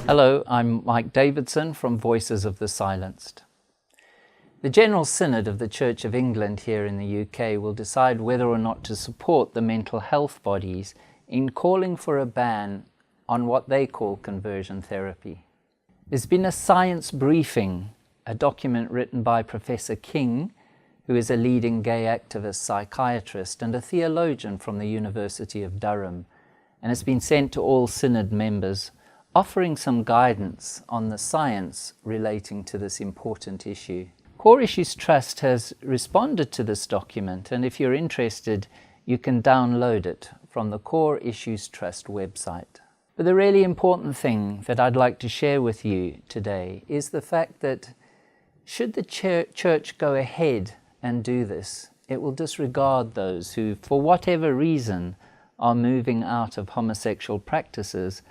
Hello, I'm Mike Davidson from Voices of the Silenced. The General Synod of the Church of England here in the UK will decide whether or not to support the mental health bodies in calling for a ban on what they call conversion therapy. There's been a science briefing, a document written by Professor King, who is a leading gay activist psychiatrist and a theologian from the University of Durham, and it's been sent to all Synod members, offering some guidance on the science relating to this important issue. Core Issues Trust has responded to this document, and if you're interested, you can download it from the Core Issues Trust website. But the really important thing that I'd like to share with you today is the fact that should the church go ahead and do this, it will disregard those who, for whatever reason, are moving out of homosexual practices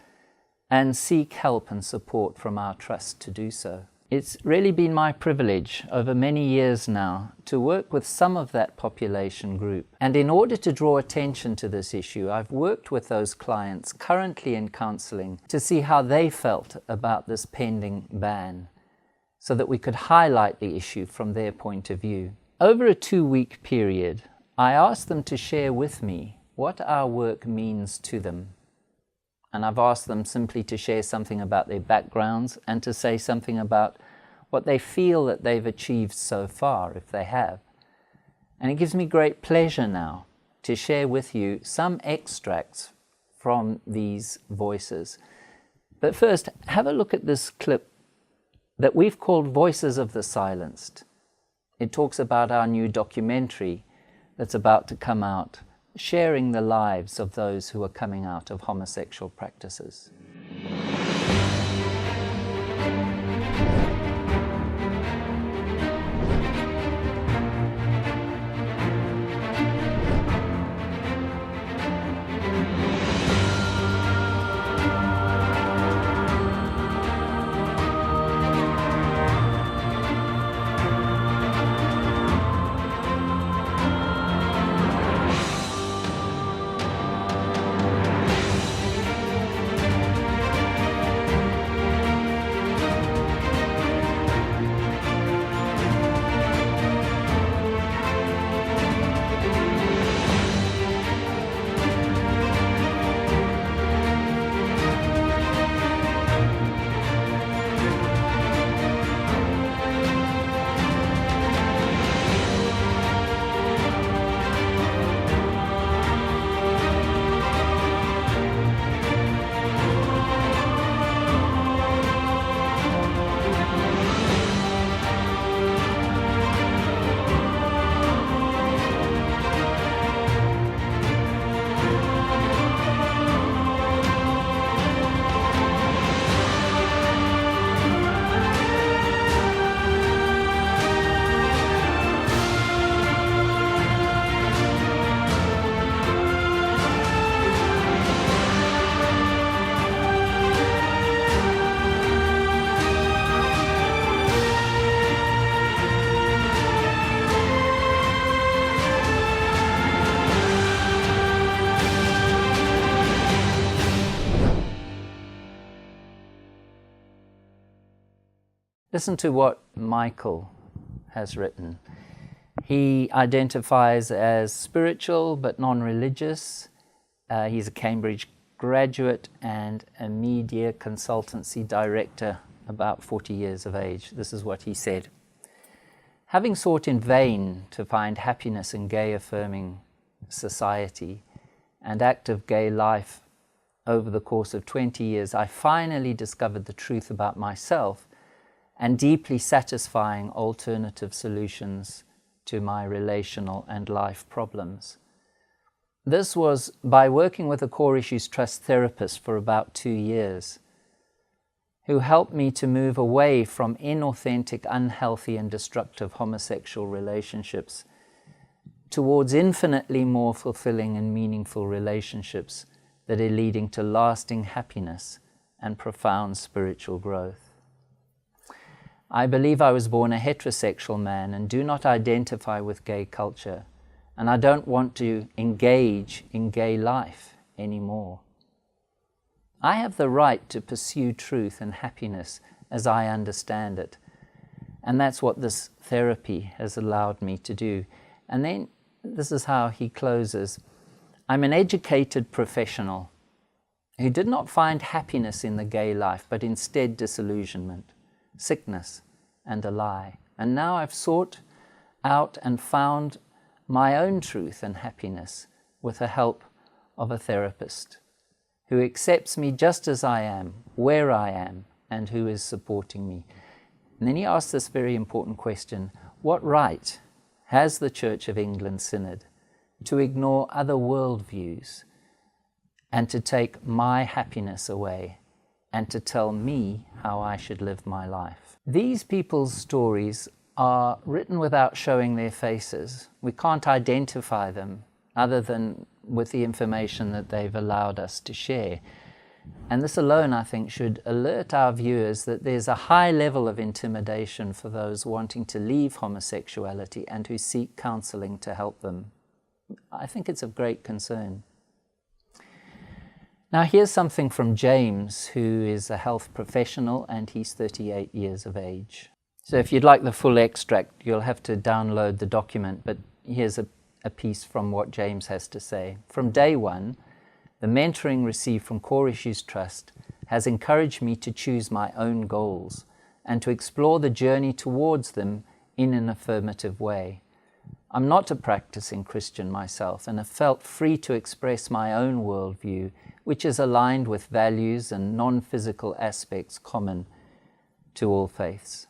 and seek help and support from our trust to do so. It's really been my privilege over many years now to work with some of that population group. And in order to draw attention to this issue, I've worked with those clients currently in counselling to see how they felt about this pending ban, so that we could highlight the issue from their point of view. Over a 2-week period, I asked them to share with me what our work means to them. And I've asked them simply to share something about their backgrounds and to say something about what they feel that they've achieved so far, if they have. And it gives me great pleasure now to share with you some extracts from these voices. But first, have a look at this clip that we've called Voices of the Silenced. It talks about our new documentary that's about to come out, sharing the lives of those who are coming out of homosexual practices. Listen to what Michael has written. He identifies as spiritual but non-religious. He's a Cambridge graduate and a media consultancy director, about 40 years of age. This is what he said. Having sought in vain to find happiness in gay-affirming society and active gay life over the course of 20 years, I finally discovered the truth about myself and deeply satisfying alternative solutions to my relational and life problems. This was by working with a Core Issues Trust therapist for about 2 years, who helped me to move away from inauthentic, unhealthy and destructive homosexual relationships towards infinitely more fulfilling and meaningful relationships that are leading to lasting happiness and profound spiritual growth. I believe I was born a heterosexual man and do not identify with gay culture, and I don't want to engage in gay life anymore. I have the right to pursue truth and happiness as I understand it. And that's what this therapy has allowed me to do. And then this is how he closes. I'm an educated professional who did not find happiness in the gay life, but instead disillusionment, sickness, and a lie. And now I've sought out and found my own truth and happiness with the help of a therapist who accepts me just as I am, where I am, and who is supporting me. And then he asks this very important question: what right has the Church of England Synod to ignore other worldviews and to take my happiness away and to tell me how I should live my life? These people's stories are written without showing their faces. We can't identify them other than with the information that they've allowed us to share. And this alone, I think, should alert our viewers that there's a high level of intimidation for those wanting to leave homosexuality and who seek counseling to help them. I think it's of great concern. Now here's something from James, who is a health professional, and he's 38 years of age. So if you'd like the full extract, you'll have to download the document, but here's a piece from what James has to say. From day one, the mentoring received from Core Issues Trust has encouraged me to choose my own goals and to explore the journey towards them in an affirmative way. I'm not a practicing Christian myself and have felt free to express my own worldview, which is aligned with values and non-physical aspects common to all faiths.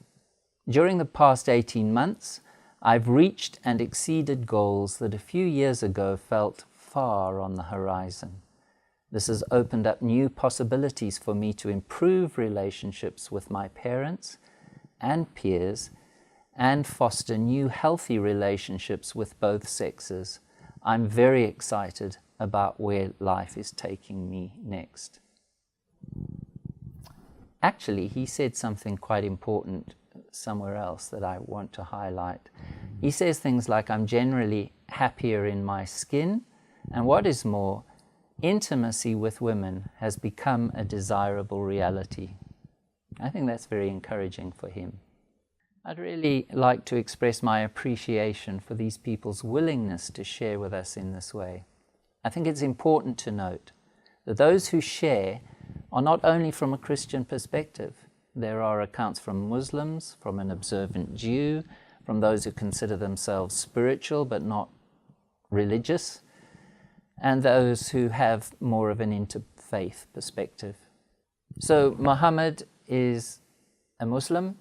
During the past 18 months, I've reached and exceeded goals that a few years ago felt far on the horizon. This has opened up new possibilities for me to improve relationships with my parents and peers and foster new healthy relationships with both sexes. I'm very excited about where life is taking me next. Actually, he said something quite important somewhere else that I want to highlight. He says things like, I'm generally happier in my skin, and what is more, intimacy with women has become a desirable reality. I think that's very encouraging for him. I'd really like to express my appreciation for these people's willingness to share with us in this way. I think it's important to note that those who share are not only from a Christian perspective. There are accounts from Muslims, from an observant Jew, from those who consider themselves spiritual but not religious, and those who have more of an interfaith perspective. So Muhammad is a Muslim.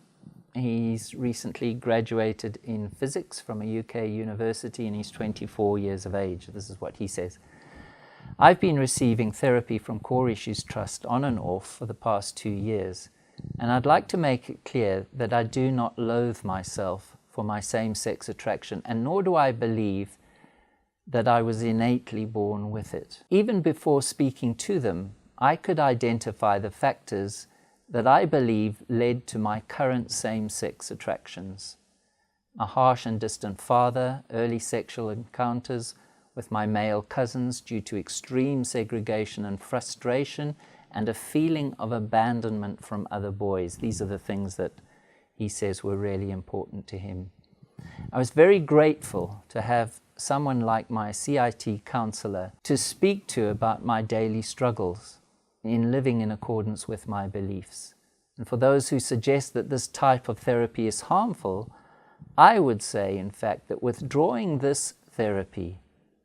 He's recently graduated in physics from a UK university and he's 24 years of age. This is what he says. I've been receiving therapy from Core Issues Trust on and off for the past 2 years, and I'd like to make it clear that I do not loathe myself for my same-sex attraction, and nor do I believe that I was innately born with it. Even before speaking to them, I could identify the factors that I believe led to my current same-sex attractions. A harsh and distant father, early sexual encounters with my male cousins due to extreme segregation and frustration, and a feeling of abandonment from other boys. These are the things that he says were really important to him. I was very grateful to have someone like my CIT counselor to speak to about my daily struggles in living in accordance with my beliefs. And for those who suggest that this type of therapy is harmful, I would say, in fact, that withdrawing this therapy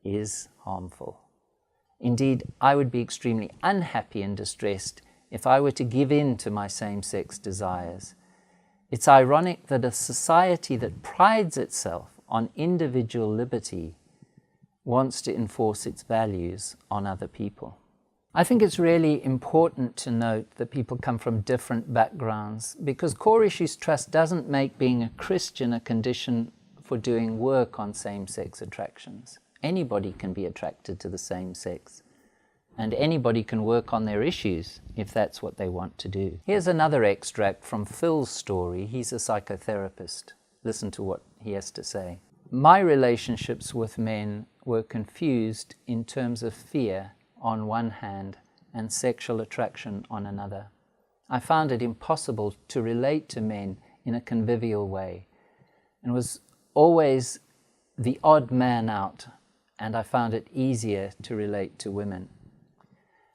is harmful. Indeed, I would be extremely unhappy and distressed if I were to give in to my same-sex desires. It's ironic that a society that prides itself on individual liberty wants to enforce its values on other people. I think it's really important to note that people come from different backgrounds, because Core Issues Trust doesn't make being a Christian a condition for doing work on same-sex attractions. Anybody can be attracted to the same sex, and anybody can work on their issues if that's what they want to do. Here's another extract from Phil's story. He's a psychotherapist. Listen to what he has to say. My relationships with men were confused in terms of fear on one hand and sexual attraction on another. I found it impossible to relate to men in a convivial way and was always the odd man out, and I found it easier to relate to women.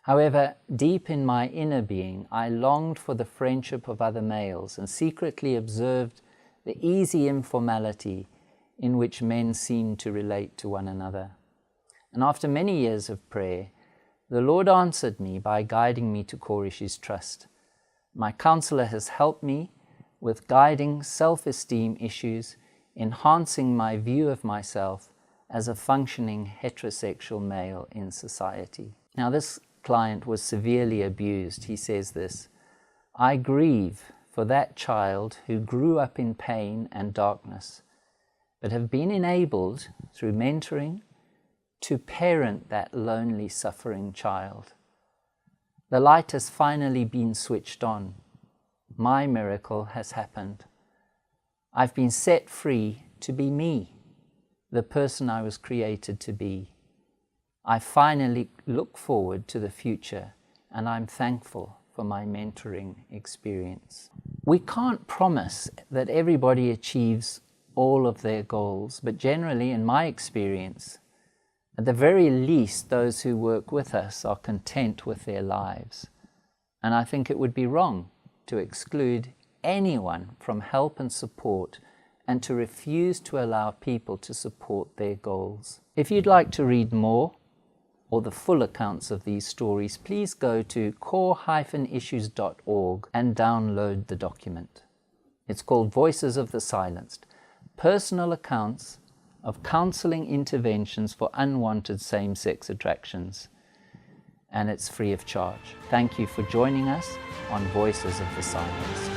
However, deep in my inner being, I longed for the friendship of other males and secretly observed the easy informality in which men seemed to relate to one another. And after many years of prayer, the Lord answered me by guiding me to Koreshi's trust. My counselor has helped me with guiding self-esteem issues, enhancing my view of myself as a functioning heterosexual male in society. Now, this client was severely abused. He says this, "I grieve for that child who grew up in pain and darkness, but have been enabled through mentoring to parent that lonely, suffering child. The light has finally been switched on. My miracle has happened. I've been set free to be me, the person I was created to be. I finally look forward to the future, and I'm thankful for my mentoring experience." We can't promise that everybody achieves all of their goals, but generally, in my experience, at the very least, those who work with us are content with their lives. And I think it would be wrong to exclude anyone from help and support and to refuse to allow people to support their goals. If you'd like to read more or the full accounts of these stories, please go to core-issues.org and download the document. It's called Voices of the Silenced, Personal Accounts of Counseling Interventions for Unwanted Same-Sex Attractions, and it's free of charge. Thank you for joining us on Voices of the Silenced.